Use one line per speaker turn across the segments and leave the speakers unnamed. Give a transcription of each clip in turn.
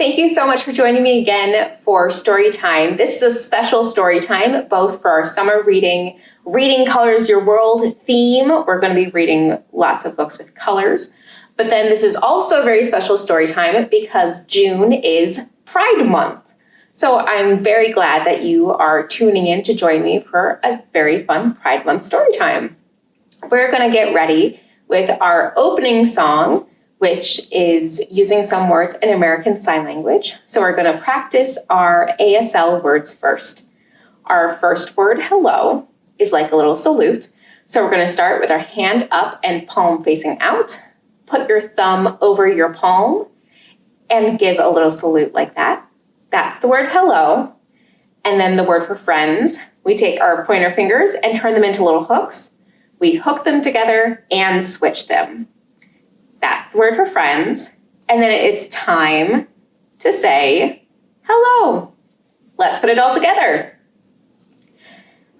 thank you so much for joining me again for story time. This is a special story time, both for our summer reading Colors Your World theme. We're going to be reading lots of books with colors. But then this is also a very special story time because June is Pride Month. So I'm very glad that you are tuning in to join me for a very fun Pride Month story time. We're going to get ready with our opening song, which is using some words in American Sign Language. So we're going to practice our ASL words first. Our first word, hello, is like a little salute. So we're going to start with our hand up and palm facing out. Put your thumb over your palm and give a little salute like that. That's the word hello. And then the word for friends, we take our pointer fingers and turn them into little hooks. We hook them together and switch them. That's the word for friends. And then it's time to say hello. Let's put it all together.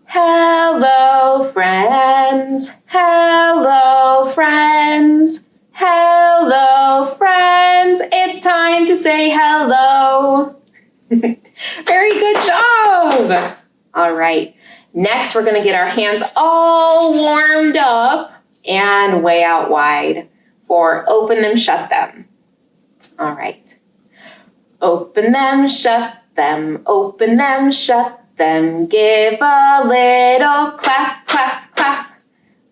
Hello, friends. Hello, friends. Hello, friends. It's time to say hello. Very good job. All right. Next, we're going to get our hands all warmed up and way out wide for open them, shut them. All right. Open them, shut them. Open them, shut them. Give a little clap, clap, clap.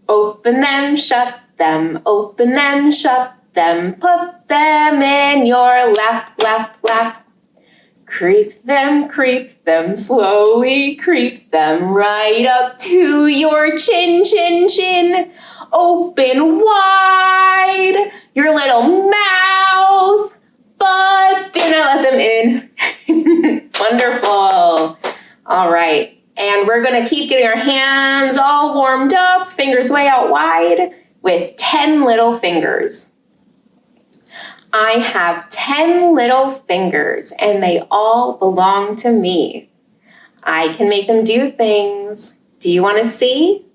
Open them, shut them. Open them, shut them. Put them in your lap, lap, lap. Creep them, slowly creep them right up to your chin, chin, chin. Open wide your little mouth, but do not let them in. Wonderful. All right. And we're going to keep getting our hands all warmed up, fingers way out wide with 10 little fingers. I have 10 little fingers and they all belong to me. I can make them do things. Do you want to see?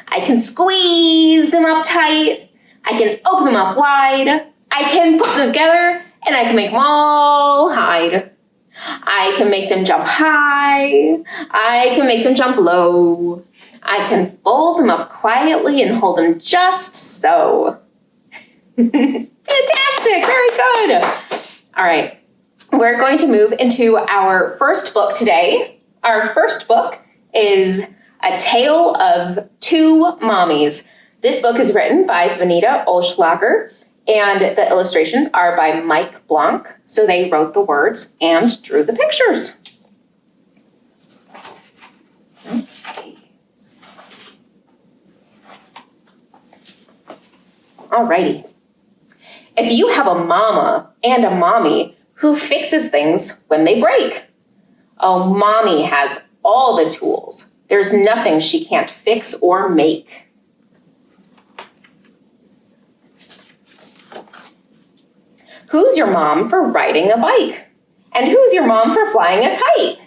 I can squeeze them up tight. I can open them up wide. I can put them together and I can make them all hide. I can make them jump high. I can make them jump low. I can fold them up quietly and hold them just so. Fantastic, very good. All right, we're going to move into our first book today. Our first book is A Tale of Two Mommies. This book is written by Vanita Olschlager, and the illustrations are by Mike Blanc. So they wrote the words and drew the pictures. Okay. All righty. If you have a mama and a mommy who fixes things when they break, oh, mommy has all the tools. There's nothing she can't fix or make. Who's your mom for riding a bike? And who's your mom for flying a kite?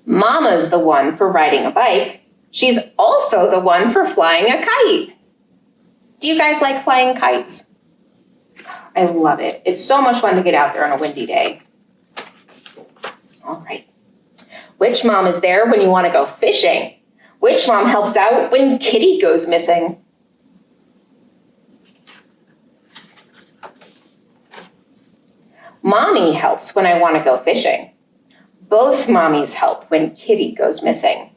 Mama's the one for riding a bike. She's also the one for flying a kite. Do you guys like flying kites? I love it. It's so much fun to get out there on a windy day. All right. Which mom is there when you want to go fishing? Which mom helps out when Kitty goes missing? Mommy helps when I want to go fishing. Both mommies help when Kitty goes missing.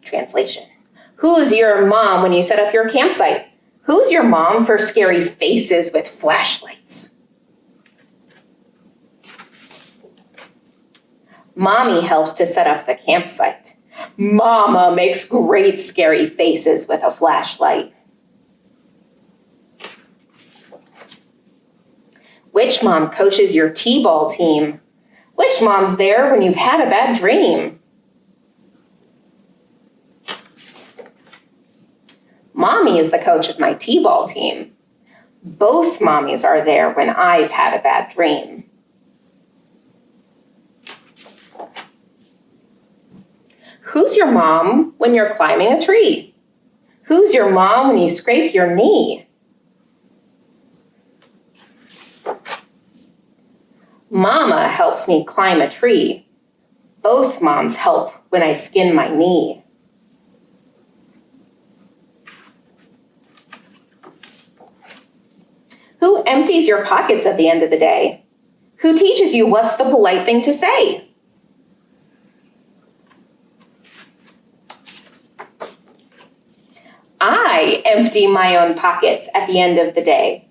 Translation. Who's your mom when you set up your campsite? Who's your mom for scary faces with flashlights? Mommy helps to set up the campsite. Mama makes great scary faces with a flashlight. Which mom coaches your t-ball team? Which mom's there when you've had a bad dream? Mommy is the coach of my t-ball team. Both mommies are there when I've had a bad dream. Who's your mom when you're climbing a tree? Who's your mom when you scrape your knee? Mama helps me climb a tree. Both moms help when I skin my knee. Who empties your pockets at the end of the day? Who teaches you what's the polite thing to say? I empty my own pockets at the end of the day.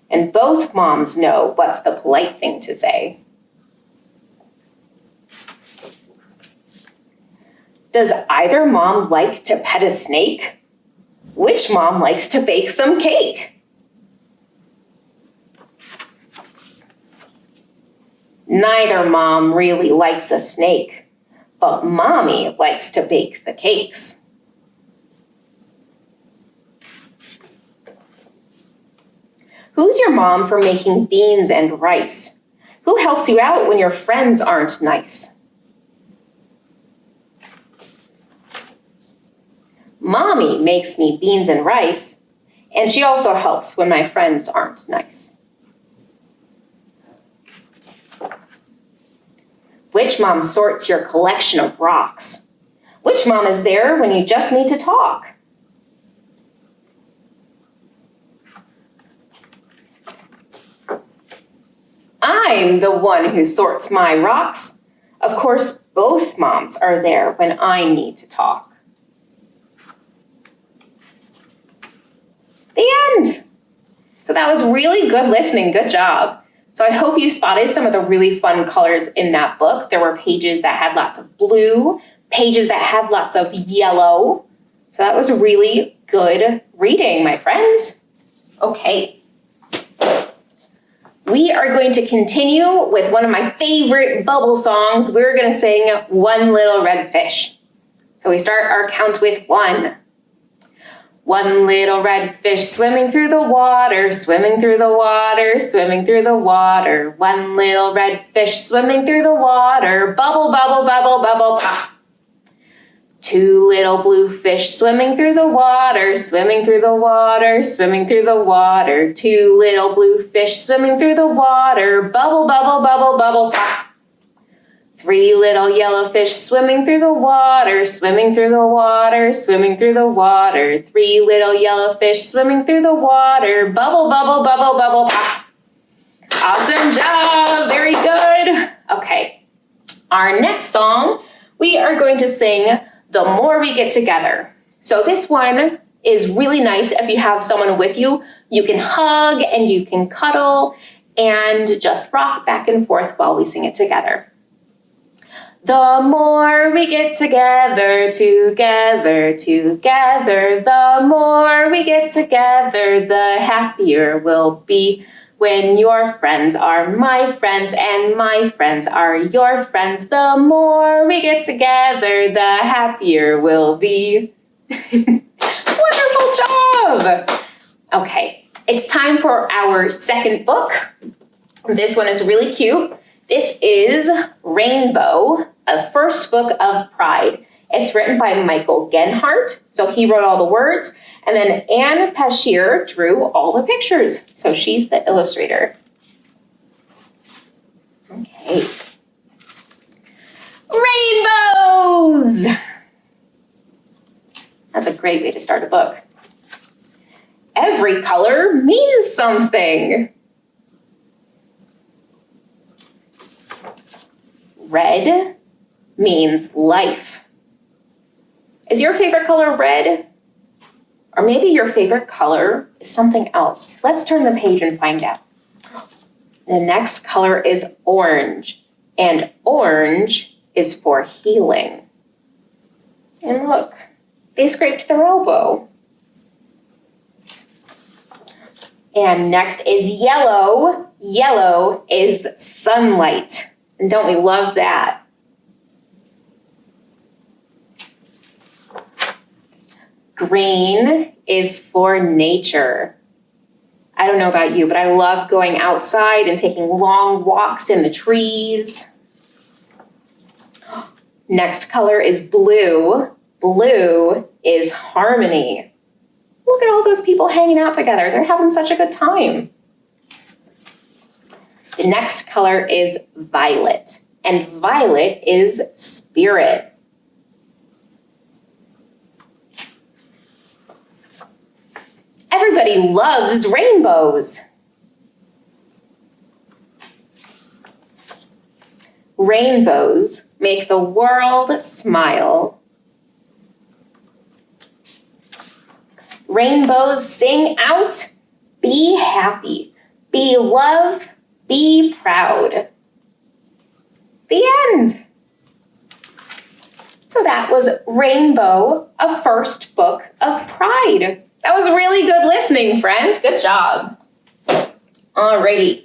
And both moms know what's the polite thing to say. Does either mom like to pet a snake? Which mom likes to bake some cake? Neither mom really likes a snake, but mommy likes to bake the cakes. Who's your mom for making beans and rice? Who helps you out when your friends aren't nice? Mommy makes me beans and rice, and she also helps when my friends aren't nice. Which mom sorts your collection of rocks? Which mom is there when you just need to talk? I'm the one who sorts my rocks. Of course, both moms are there when I need to talk. The end. So that was really good listening. Good job. So I hope you spotted some of the really fun colors in that book. There were pages that had lots of blue, pages that had lots of yellow. So that was really good reading, my friends. Okay. We are going to continue with one of my favorite bubble songs. We're going to sing One Little Red Fish. So we start our count with 1. One little red fish swimming through the water, swimming through the water, swimming through the water. One little red fish swimming through the water, bubble, bubble, bubble, bubble, pop. 2 little blue fish swimming through the water, swimming through the water, swimming through the water. 2 little blue fish swimming through the water, bubble, bubble, bubble, bubble, pop. 3 little yellow fish swimming through the water, swimming through the water, swimming through the water. 3 little yellow fish swimming through the water, bubble, bubble, bubble, bubble, pop. Awesome job, very good. Okay, our next song, we are going to sing The More We Get Together. So this one is really nice if you have someone with you. You can hug and you can cuddle and just rock back and forth while we sing it together. The more we get together, together, together, the more we get together, the happier we'll be. When your friends are my friends and my friends are your friends, the more we get together, the happier we'll be. Wonderful job! Okay, it's time for our second book. This one is really cute. This is Rainbow, a first book of Pride. It's written by Michael Genhart, so he wrote all the words, and then Anne Pashier drew all the pictures, so she's the illustrator. Okay. Rainbows! That's a great way to start a book. Every color means something. Red means life. Is your favorite color red? Or maybe your favorite color is something else. Let's turn the page and find out. The next color is orange, and orange is for healing. And look, they scraped their elbow. And next is yellow. Yellow is sunlight. And don't we love that? Green is for nature. I don't know about you, but I love going outside and taking long walks in the trees. Next color is blue. Blue is harmony. Look at all those people hanging out together. They're having such a good time. The next color is violet, and violet is spirit. Everybody loves rainbows. Rainbows make the world smile. Rainbows sing out, be happy, be love, be proud. The end. So that was Rainbow, a first book of pride. That was really good listening, friends. Good job. Alrighty.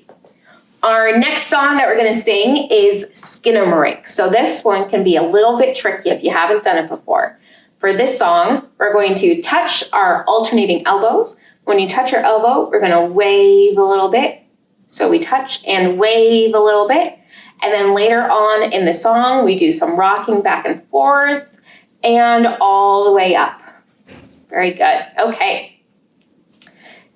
Our next song that we're going to sing is Skinamarink. So this one can be a little bit tricky if you haven't done it before. For this song, we're going to touch our alternating elbows. When you touch your elbow, we're going to wave a little bit. So we touch and wave a little bit. And then later on in the song, we do some rocking back and forth and all the way up. Very good. Okay.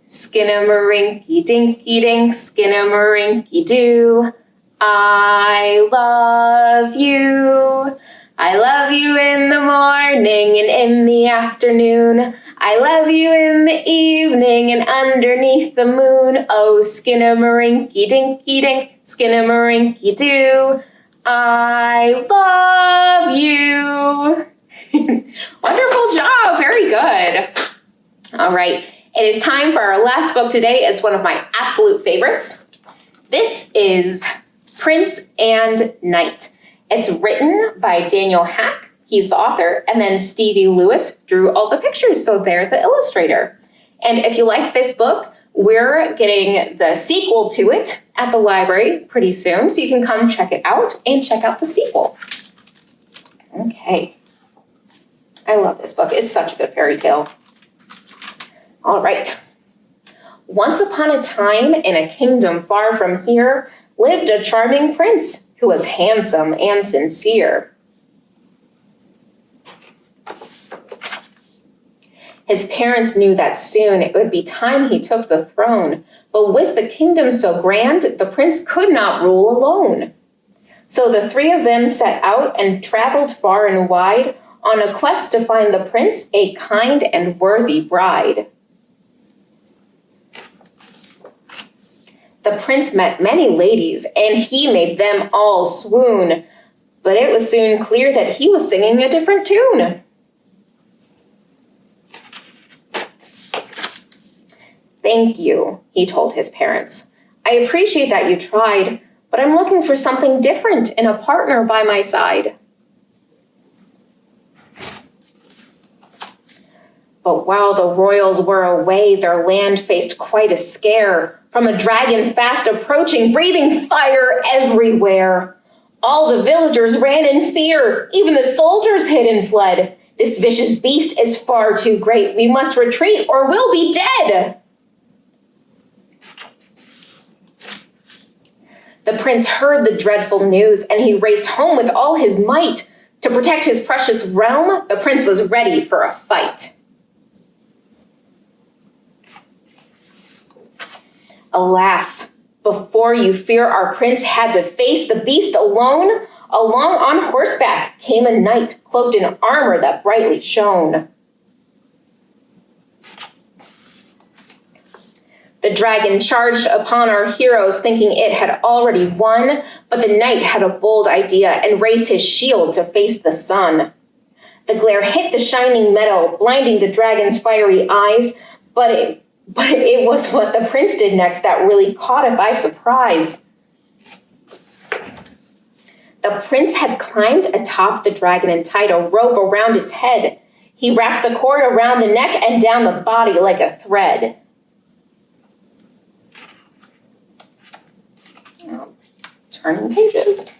Skinnamarink-y dinky dink, skinnamarink-y doo. I love you. I love you in the morning and in the afternoon. I love you in the evening and underneath the moon. Oh, skinnamarink-y dinky dink, skinnamarink-y doo. I love you. Wonderful job. Very good. All right. It is time for our last book today. It's one of my absolute favorites. This is Prince and Knight. It's written by Daniel Hack. He's the author. And then Stevie Lewis drew all the pictures. So they're the illustrator. And if you like this book, we're getting the sequel to it at the library pretty soon. So you can come check it out and check out the sequel. Okay. I love this book. It's such a good fairy tale. All right. Once upon a time, in a kingdom far from here, lived a charming prince who was handsome and sincere. His parents knew that soon it would be time he took the throne, but with the kingdom so grand, the prince could not rule alone. So the three of them set out and traveled far and wide on a quest to find the prince a kind and worthy bride. The prince met many ladies, and he made them all swoon, but it was soon clear that he was singing a different tune. Thank you, he told his parents. I appreciate that you tried, but I'm looking for something different in a partner by my side. But while the royals were away, their land faced quite a scare from a dragon fast approaching, breathing fire everywhere. All the villagers ran in fear. Even the soldiers hid and fled. This vicious beast is far too great. We must retreat or we'll be dead. The prince heard the dreadful news, and he raced home with all his might. To protect his precious realm, the prince was ready for a fight. Alas, before you fear, our prince had to face the beast alone. Along on horseback came a knight, cloaked in armor that brightly shone. The dragon charged upon our heroes, thinking it had already won, but the knight had a bold idea and raised his shield to face the sun. The glare hit the shining meadow, blinding the dragon's fiery eyes, but it was what the prince did next that really caught it by surprise. The prince had climbed atop the dragon and tied a rope around its head. He wrapped the cord around the neck and down the body like a thread. Turning pages.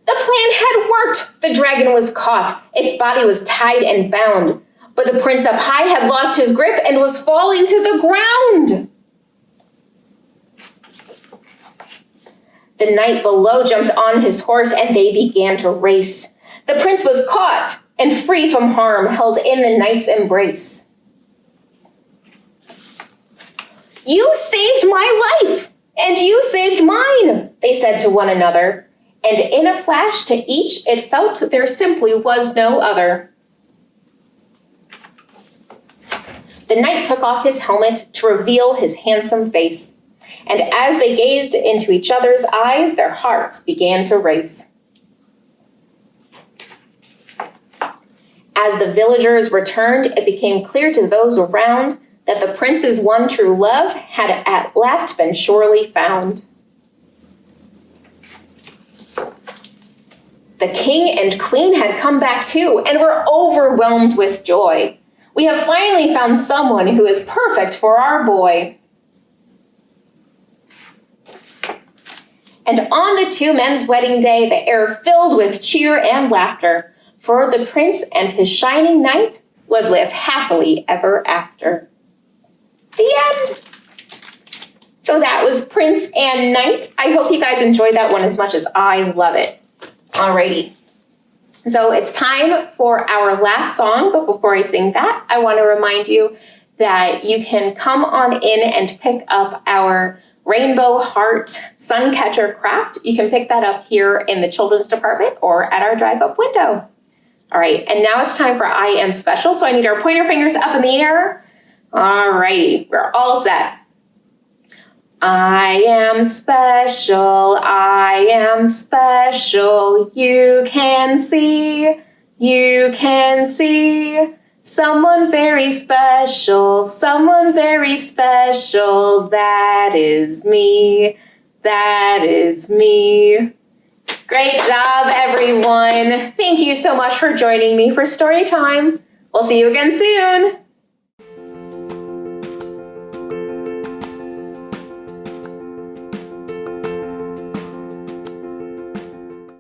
The plan had worked. The dragon was caught. Its body was tied and bound. But the prince up high had lost his grip and was falling to the ground. The knight below jumped on his horse and they began to race. The prince was caught and free from harm, held in the knight's embrace. "You saved my life, and you saved mine," they said to one another, and in a flash to each it felt there simply was no other. The knight took off his helmet to reveal his handsome face, and as they gazed into each other's eyes, their hearts began to race. As the villagers returned, it became clear to those around that the prince's one true love had at last been surely found. The king and queen had come back too, and were overwhelmed with joy. "We have finally found someone who is perfect for our boy." And on the two men's wedding day, the air filled with cheer and laughter, for the prince and his shining knight would live happily ever after. The end. So that was Prince and Knight. I hope you guys enjoyed that one as much as I love it. Alrighty. So it's time for our last song, but before I sing that, I want to remind you that you can come on in and pick up our Rainbow Heart Suncatcher craft. You can pick that up here in the children's department or at our drive-up window. All right, and now it's time for I Am Special. So I need our pointer fingers up in the air. All righty, we're all set. I am special, I am special. You can see, someone very special, someone very special. That is me, that is me. Great job, everyone. Thank you so much for joining me for story time. We'll see you again soon.